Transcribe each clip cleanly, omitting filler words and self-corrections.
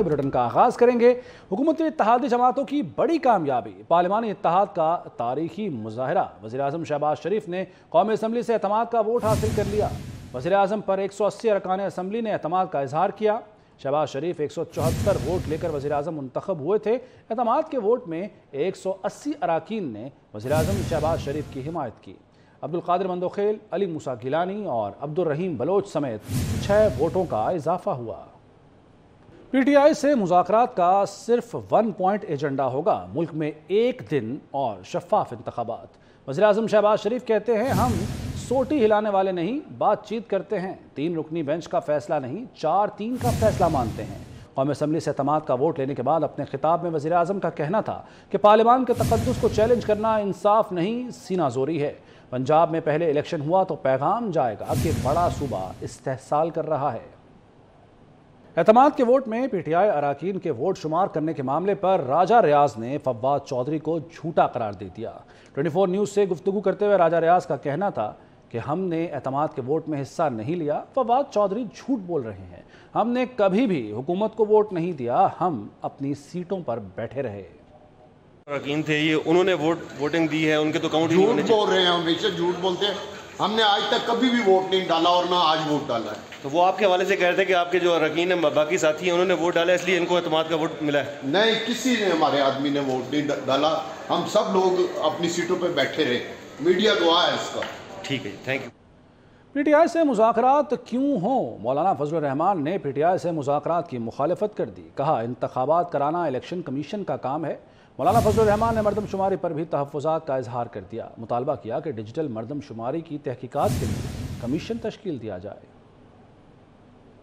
Bulletin का आगाज करेंगे। हुकूमती इत्तेहादी जमातों की बड़ी कामयाबी, पार्लिमानी इत्तेहाद का तारीखी मुजाहरा। वज़ीर-ए-आज़म शहबाज शरीफ ने कौमी असम्बली से एतमाद का वोट हासिल कर लिया। वज़ीर-ए-आज़म पर 180 अरकान असम्बली ने एतमाद का इजहार किया। शहबाज शरीफ 174 वोट लेकर वज़ीर-ए-आज़म मुंतखब हुए थे। एतमाद के वोट में 180 अराकीन ने वज़ीर-ए-आज़म शहबाज शरीफ की हिमायत की। अब्दुल कादिर मंदोखेल, अली मूसा गिलानी और अब्दुल रहीम बलोच समेत 6 वोटों का इजाफा हुआ। पीटीआई से मुज़ाकरात का सिर्फ 1 पॉइंट एजेंडा होगा, मुल्क में एक दिन और शफाफ इंतखाबात। वज़ीर-ए-आज़म शहबाज शरीफ कहते हैं, हम सोटी हिलाने वाले नहीं, बातचीत करते हैं। 3 रुकनी बेंच का फैसला नहीं, 4-3 का फैसला मानते हैं। कौमी असम्बली से एतमाद का वोट लेने के बाद अपने खिताब में वज़ीर-ए-आज़म का कहना था कि पार्लियामान के तक़द्दुस को चैलेंज करना इंसाफ नहीं, सीना जोरी है। पंजाब में पहले इलेक्शन हुआ तो पैगाम जाएगा कि बड़ा सूबा इस्तेहसाल कर रहा है। एतमाद के वोट में पीटीआई अराकीन के वोट शुमार करने के मामले पर राजा रियाज ने फव्वाद चौधरी को झूठा करार दे दिया। 24 न्यूज़ से गुफ्तगू करते हुए राजा रियाज का कहना था कि हमने एतमाद के वोट में हिस्सा नहीं लिया। फव्वाद चौधरी झूठ बोल रहे हैं, हमने कभी भी हुकूमत को वोट नहीं दिया, हम अपनी सीटों पर बैठे रहे। अराकीन थे ये, उन्होंने वोटिंग दी है, उनके तो काउंट झूठ बोल रहे हैं, हमेशा झूठ बोलते हैं। हमने आज तक कभी भी वोट नहीं डाला और ना आज वोट डाला है। तो वो आपके हवाले से कह रहे थे कि आपके जो अराकीन है, बाकी साथी हैं, उन्होंने वोट डाला इसलिए इनको एतमाद का वोट मिला है। नहीं, किसी ने हमारे आदमी ने वोट नहीं डाला, हम सब लोग अपनी सीटों पर बैठे रहे। मीडिया गवाह है इसका। ठीक है, थैंक यू। पीटीआई से मुज़ाकरात क्यों हों? मौलाना फजलुर रहमान ने पीटीआई से मुज़ाकरात की मुखालफत कर दी। कहा, इंतखाबात कराना इलेक्शन कमीशन का काम है। मौलाना फजलुर रहमान ने मरदमशुमारी पर भी तहफ़्फ़ुज़ात का इजहार कर दिया। मुतालबा किया कि डिजिटल मरदमशुमारी की तहकीकात के लिए कमीशन तश्कील दिया जाए।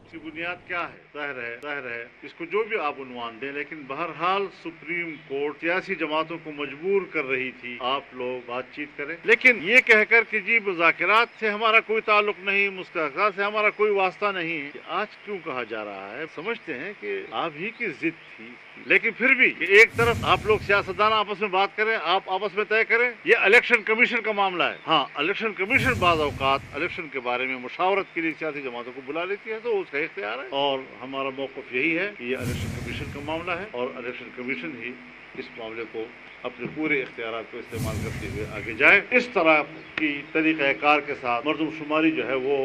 इसकी बुनियाद क्या है? ज़ाहिर है इसको जो भी आप उन्वान दें, लेकिन बहरहाल सुप्रीम कोर्ट सियासी जमातों को मजबूर कर रही थी, आप लोग बातचीत करें। लेकिन ये कहकर कि जी मुज़ाकरात से हमारा कोई ताल्लुक नहीं, मुज़ाकरात से हमारा कोई वास्ता नहीं, आज क्यों कहा जा रहा है? समझते हैं कि आप ही की जिद थी, लेकिन फिर भी एक तरफ आप लोग सियासतदान आपस में बात करें, आप आपस में तय करें। ये इलेक्शन कमीशन का मामला है। हाँ, इलेक्शन कमीशन बाज़ औक़ात इलेक्शन के बारे में मुशावरत के लिए सियासी जमातों को बुला लेती है, तो उसका इख्तियार है। और हमारा मौक़िफ़ यही है कि ये इलेक्शन कमीशन का मामला है और इलेक्शन कमीशन ही इस मामले को अपने पूरे इख्तियारात को इस्तेमाल करते हुए आगे जाए। इस तरह की तरीक़ाकार के साथ मरदमशुमारी जो है वो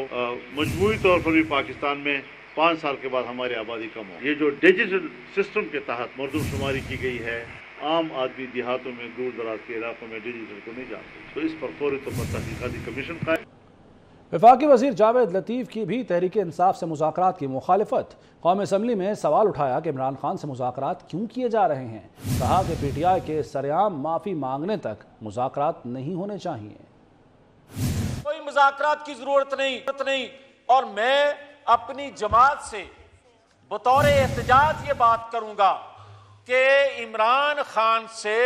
मजमूई तौर पर भी पाकिस्तान में 5 साल के बाद हमारी आबादी कम हो। ये जो डिजिटल सिस्टम के तहत मरदमशुमारी की गई है, आम आदमी देहातों में, दूर दराज के इलाकों में डिजिटल को नहीं जानते, तो इस पर फौरी तौर पर तहकीकाती कमीशन कायम। वफाकी वज़ीर जावेद लतीफ़ की भी तहरीक इंसाफ से मुज़ाकरात की मुखालफत। कौमी असम्बली में सवाल उठाया कि इमरान खान से मुज़ाकरात क्यों किए जा रहे हैं। कहा कि पीटीआई के सरेआम माफ़ी मांगने तक मुज़ाकरात नहीं होने चाहिए। कोई मुज़ाकरात की ज़रूरत नहीं। और मैं अपनी जमात से बतौर एहतजाज ये बात करूंगा कि इमरान खान से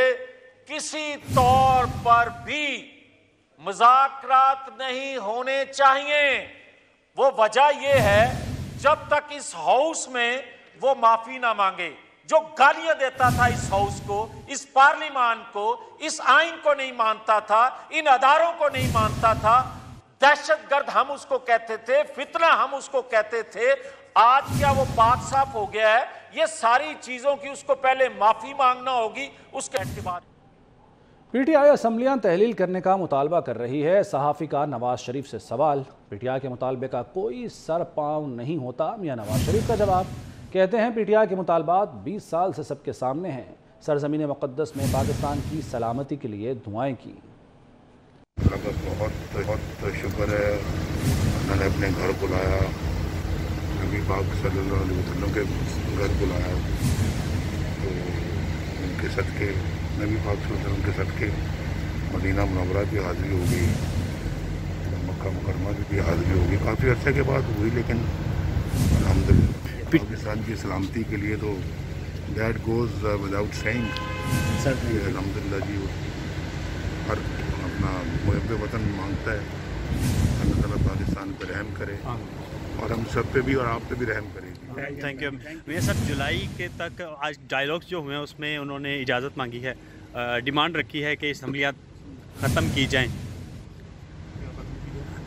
किसी तौर पर भी मुज़ाकरात नहीं होने चाहिए। वो वजह ये है, जब तक इस हाउस में वो माफी ना मांगे, जो गालियां देता था इस हाउस को, इस पार्लियामान को, इस आइन को नहीं मानता था, इन अदारों को नहीं मानता था, दहशतगर्द हम उसको कहते थे, फितना हम उसको कहते थे। आज क्या वो पाक साफ हो गया है? ये सारी चीजों की उसको पहले माफी मांगना होगी, उसके एतबार। पीटीआई असम्बलियां तहलील करने का मुतालबा कर रही है। सहाफ़ी का नवाज शरीफ से सवाल, पीटीआई के मुतालबे का कोई सर पाँव नहीं होता। मियां नवाज शरीफ का जवाब, कहते हैं पीटीआई के मुतालबात 20 साल से सबके सामने हैं। सरज़मीन मुक़द्दस में पाकिस्तान की सलामती के लिए दुआएं की। बहुत शुक्र है, मैंने अपने घर बुलाया, नबी पाक सल्लल्लाहु अलैहि वसल्लम के घर बुलाया, तो उनके सदके, नबी पाक सल्लल्लाहु अलैहि वसल्लम के सदके मदीना मुनव्वरा की हाज़िरी हो गई, मक्का मुकर्रमा की भी हाज़िरी हो गई। काफ़ी अर्से के बाद हुई, लेकिन अल्हम्दुलिल्लाह पाकिस्तान की सलामती के लिए तो दैट गोज़ विदाउट सेइंग। अल्हम्दुलिल्लाह जी, हर अपना मुहब्बे वतन मांगता है, अल्लाह ताला पाकिस्तान पर रहम करे और हम सब पे भी और आप पे भी रहम करेगी। Thank you. मेरे साथ जुलाई के तक आज डायलॉग्स जो हुए हैं उसमें उन्होंने इजाज़त मांगी है, डिमांड रखी है कि असम्बलियाँ ख़त्म की जाएं।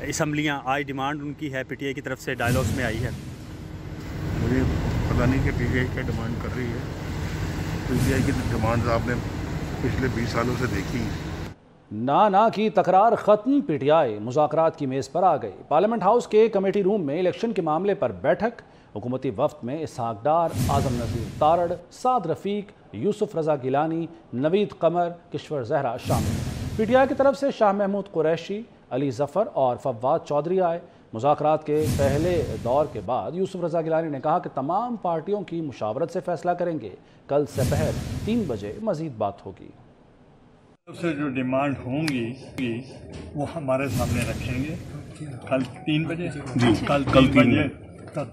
असम्बलियाँ आज डिमांड उनकी है, पीटीआई की तरफ से डायलॉग्स में आई है। मुझे पता गिलानी के पीटीआई क्या डिमांड कर रही है। पीटीआई की डिमांड आपने पिछले 20 सालों से देखी। ना की तकरार खत्म, पीटीआई मुज़ाकरात की मेज़ पर आ गई। पार्लियामेंट हाउस के कमेटी रूम में इलेक्शन के मामले पर बैठक। हुकूमती वफ्द में इसहाक डार, आज़म नज़ीर तारड़, साद रफ़ीक, यूसुफ रज़ा गिलानी, नवीद कमर, किश्वर ज़हरा शामिल। पीटीआई की तरफ से शाह महमूद कुरैशी, अली ज़फ़र और फवाद चौधरी आए। मुज़ाकरात के पहले दौर के बाद यूसुफ रज़ा गिलानी ने कहा कि तमाम पार्टियों की मुशावरत से फैसला करेंगे। कल दोपहर 3 बजे मज़ीद बात होगी। से जो डिमांड होंगी वो हमारे सामने रखेंगे कल 3 बजे।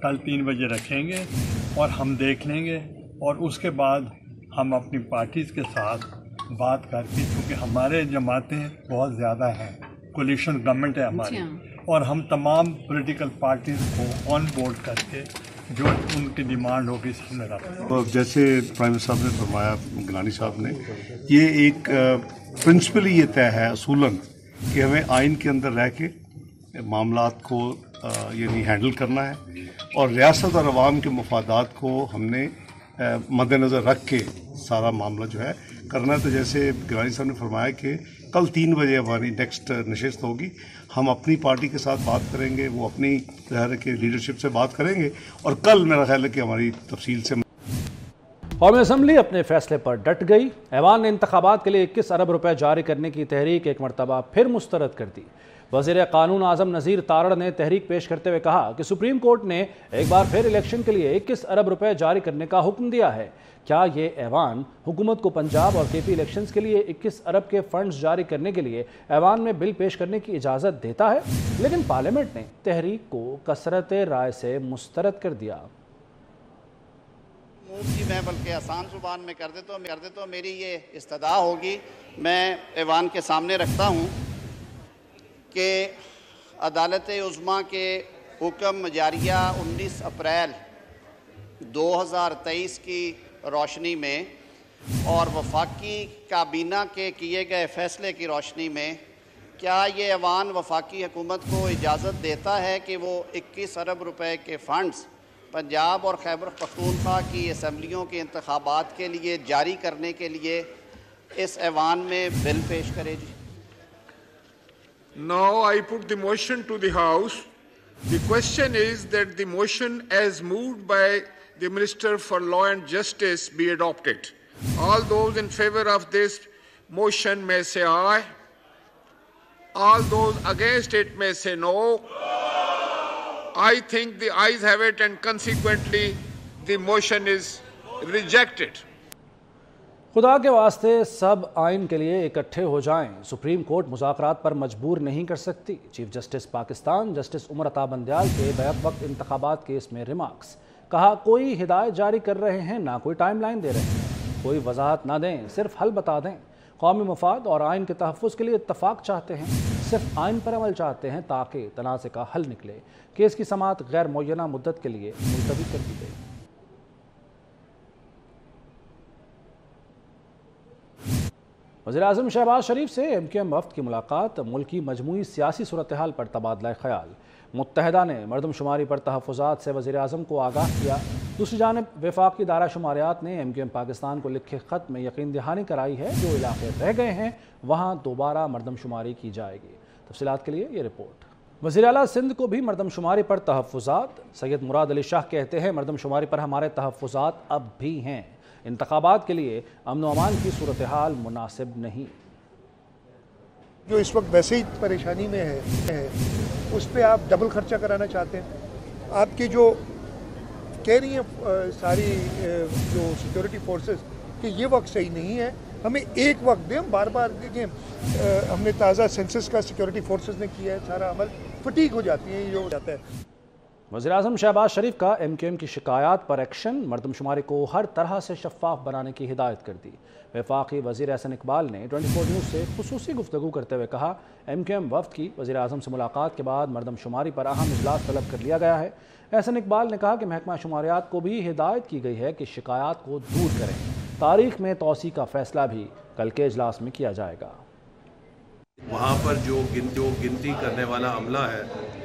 कल 3 बजे रखेंगे और हम देख लेंगे, और उसके बाद हम अपनी पार्टीज़ के साथ बात करके, क्योंकि हमारे जमातें बहुत ज़्यादा हैं, कोलिशन गवर्नमेंट है हमारी, और हम तमाम पॉलिटिकल पार्टीज़ को ऑन बोर्ड करके जो उनकी डिमांड होगी सामने रखेंगे। और जैसे प्राइम मिनिस्टर साहब ने फरमाया, गिलानी साहब ने, ये एक प्रिंसिपली ये तय है असूलन कि हमें आइन के अंदर रह के मामलात को यानी हैंडल करना है, और रियासत और अवाम के मफादात को हमने मद्देनज़र रख के सारा मामला जो है करना है। तो जैसे गिलानी साहब ने फरमाया कि कल 3 बजे हमारी नेक्स्ट नशिस्त होगी, हम अपनी पार्टी के साथ बात करेंगे, वो अपनी के लीडरशिप से बात करेंगे, और कल मेरा ख्याल है कि हमारी तफसील से। कौमी असम्बली अपने फैसले पर डट गई। ऐवान ने इंतखाबात के लिए 21 अरब रुपए जारी करने की तहरीक एक मरतबा फिर मुस्तरद कर दी। वज़ीर कानून आज़म नज़ीर तारड़ ने तहरीक पेश करते हुए कहा कि सुप्रीम कोर्ट ने एक बार फिर इलेक्शन के लिए 21 अरब रुपए जारी करने का हुक्म दिया है। क्या ये ऐवान हुकूमत को पंजाब और केपी इलेक्शंस के लिए 21 अरब के फंड्स जारी करने के लिए ऐवान में बिल पेश करने की इजाज़त देता है? लेकिन पार्लियामेंट ने तहरीक को कसरत राय से मुस्तरद कर दिया। जी मैं बल्कि आसान ज़ुबान में कर दे तो मेरी ये इस्तदा होगी। मैं ऐवान के सामने रखता हूँ कि अदालत उज़्मा के हुक्म जारिया 19 अप्रैल 2023 की रोशनी में और वफाकी काबीना के किए गए फ़ैसले की रोशनी में, क्या ये ऐवान वफाकी हुकूमत को इजाज़त देता है कि वो 21 अरब रुपए के फ़ंड्स पंजाब और खैबर पख्तूनख्वा की असम्बलियों के इंतखाबात के लिए जारी करने के लिए इस ऐवान में बिल पेश करे? जी। Now I put the motion to the House. The question is that the motion as moved by the Minister for Law and Justice be adopted. All those in favor of this motion may say aye. All those against it may say no. I think the ayes have it, and consequently the motion is rejected. खुदा के वास्ते सब आइन के लिए इकट्ठे हो जाएं। सुप्रीम कोर्ट मुज़ाकरात पर मजबूर नहीं कर सकती। Chief justice Pakistan justice Umar Ata Bandial के बैक वक्त इंतखाबात केस में रिमार्क्स। कहा, कोई हिदायत जारी कर रहे हैं, ना कोई टाइम लाइन दे रहे हैं, कोई वजाहत ना दें, सिर्फ हल बता दें। कौमी मफाद और आइन के तहफ़्फ़ुज़ के लिए इत्तफ़ाक़ चाहते हैं, सिर्फ आइन पर अमल चाहते हैं ताकि तनाज़े का हल निकले। केस की समाअत गैर मुय्यना मुद्दत के लिए मुलतवी कर दी गई। वज़ीर-ए-आज़म शहबाज शरीफ से MQM वफ़द की मुलाकात। मुल्की मजमूई सियासी सूरत हाल पर तबादला ख्याल। मुत्तहदा ने मरदमशुमारी पर तहफ़्फ़ुज़ात से वज़ीर-ए-आज़म को आगाह किया। दूसरी जानिब वफाकी दायरा शुमारियात ने MQM पाकिस्तान को लिखे ख़त में यकीन दहानी कराई है जो इलाके रह गए हैं वहाँ दोबारा मरदमशुमारी की जाएगी। तफसीलात के लिए ये रिपोर्ट। वज़ीर आला सिंध को भी मरदमशुमारी पर तहफ़्फ़ुज़ात। सैयद मुराद अली शाह कहते हैं, मरदमशुमारी पर हमारे तहफ़्फ़ुज़ात अब भी हैं। इंतखाबात के लिए अमन व अमान की सूरत हाल मुनासिब नहीं। जो इस वक्त वैसे ही परेशानी में है उस पर आप डबल खर्चा कराना चाहते हैं। आपकी जो कह रही हैं सारी जो सिक्योरिटी फोर्सेस कि ये वक्त सही नहीं है, हमें एक वक्त दें। हम बार बार देखें, हमने ताज़ा सेंसस का सिक्योरिटी फोर्सेस ने किया है, सारा अमल फटीक हो जाती है, ये हो जाता है। वज़ीर-ए-आज़म शहबाज शरीफ का MQM की शिकायत पर एक्शन। मरदमशुमारी को हर तरह से शफाफ बनाने की हिदायत कर दी। वफाकी वज़ीर एहसन इकबाल ने 24 न्यूज़ से खुसूसी गुफ्तगू करते हुए कहा, MQM वफ़द की वज़ीर-ए-आज़म से मुलाकात के बाद मरदमशुमारी पर अहम इजलास तलब कर लिया गया है। एहसन इकबाल ने कहा कि महकमा शुमारियात को भी हिदायत की गई है कि शिकायत को दूर करें। तारीख में तौसी का फैसला भी कल के इजलास में किया जाएगा। वहाँ पर जो गिनती करने वाला अमला है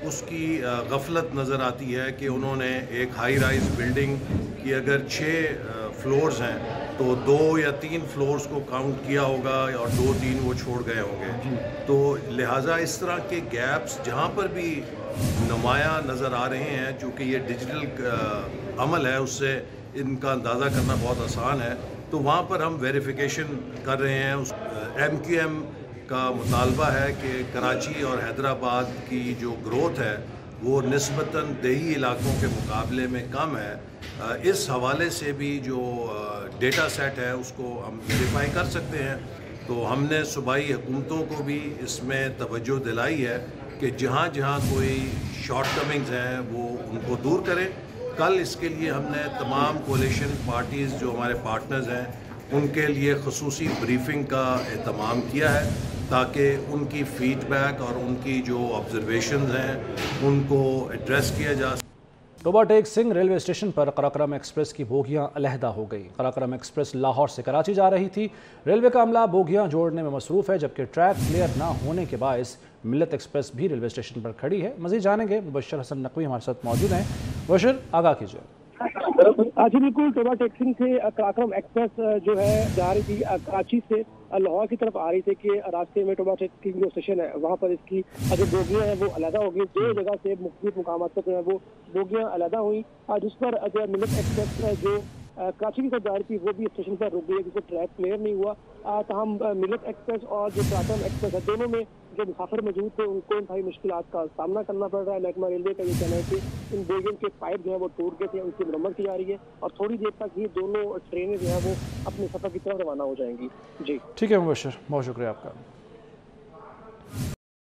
اس کی غفلت نظر آتی ہے کہ انہوں نے ایک ہائی رائز بلڈنگ کی اگر 6 فلورز ہیں تو 2 یا 3 فلورز کو کاؤنٹ کیا ہوگا اور 2-3 وہ چھوڑ گئے ہوں گے. تو لہٰذا اس طرح کے گیپس جہاں پر بھی نمایاں نظر آ رہے ہیں، چونکہ یہ ڈیجیٹل عمل ہے اس سے ان کا اندازہ کرنا بہت آسان ہے، تو وہاں پر ہم ویریفیکیشن کر رہے ہیں. MQM کا مطالبہ ہے کہ کراچی اور حیدرآباد کی جو گروتھ ہے وہ نسبتاً دیہی علاقوں کے مقابلے میں کم ہے. اس حوالے سے بھی جو ڈیٹا سیٹ ہے اس کو ہم ویریفائی کر سکتے ہیں. تو ہم نے صوبائی حکومتوں کو بھی اس میں توجہ دلائی ہے کہ جہاں جہاں کوئی شارٹ کمنگز ہیں وہ ان کو دور کریں. کل اس کے لیے ہم نے تمام کولیشن پارٹیز جو ہمارے پارٹنرز ہیں ان کے لیے خصوصی بریفنگ کا اہتمام کیا ہے تاکہ ان کی فیڈ بیک اور ان کی جو آبزرویشنز ہیں ان کو ایڈریس کیا جا سکے. ٹوبہ ٹیک سنگھ ریلوے اسٹیشن پر قراقرم ایکسپریس کی بوگیاں علیحدہ ہو گئی. قراقرم ایکسپریس لاہور سے کراچی جا رہی تھی. ریلوے کا عملہ بوگیاں جوڑنے میں مصروف ہے، جبکہ ٹریک کلیئر نہ ہونے کے باعث ملت ایکسپریس بھی ریلوے اسٹیشن پر کھڑی ہے. مزید جانیں گے، مبشر حسن نقوی ہمارے ساتھ موجود ہیں. مبشر، آگاہ کیجیے. جی بالکل، ٹوبہ ٹیک سنگھ سے قراقرم ایکسپریس جو ہے جا رہی تھی کراچی سے لاہور کی طرف آ رہی تھی کہ راستے میں ٹوبہ ٹیک سنگھ جو اسٹیشن ہے وہاں پر اس کی جو بوگیاں ہیں وہ علیحدہ ہو گئی. 2 جگہ سے مختلف مقامات پر جو ہے وہ بوگیاں علیحدہ ہوئی، جس پر جو ملت ایکسپریس جو کراچی کی طرف جا رہی تھی وہ بھی اسٹیشن پر رک گئی، جس سے ٹریک کلیئر نہیں ہوا. تاہم ملت ایکسپریس اور جو قراقرم ایکسپریس ہے دونوں میں جو مسافر موجود تھے ان کو انتہائی مشکلات کا سامنا کرنا پڑ رہا ہے. محکمہ ریلوے کا یہ کہنا ہے کہ ان بوگیوں کے پائپ جو ہے وہ ٹوٹ گئے تھے، ان کی مرمت کی جا رہی ہے اور تھوڑی دیر تک یہ دونوں ٹرینیں جو ہیں وہ اپنے سفر کی طرف روانہ ہو جائیں گی. جی ٹھیک ہے مبشر، بہت شکریہ آپ کا.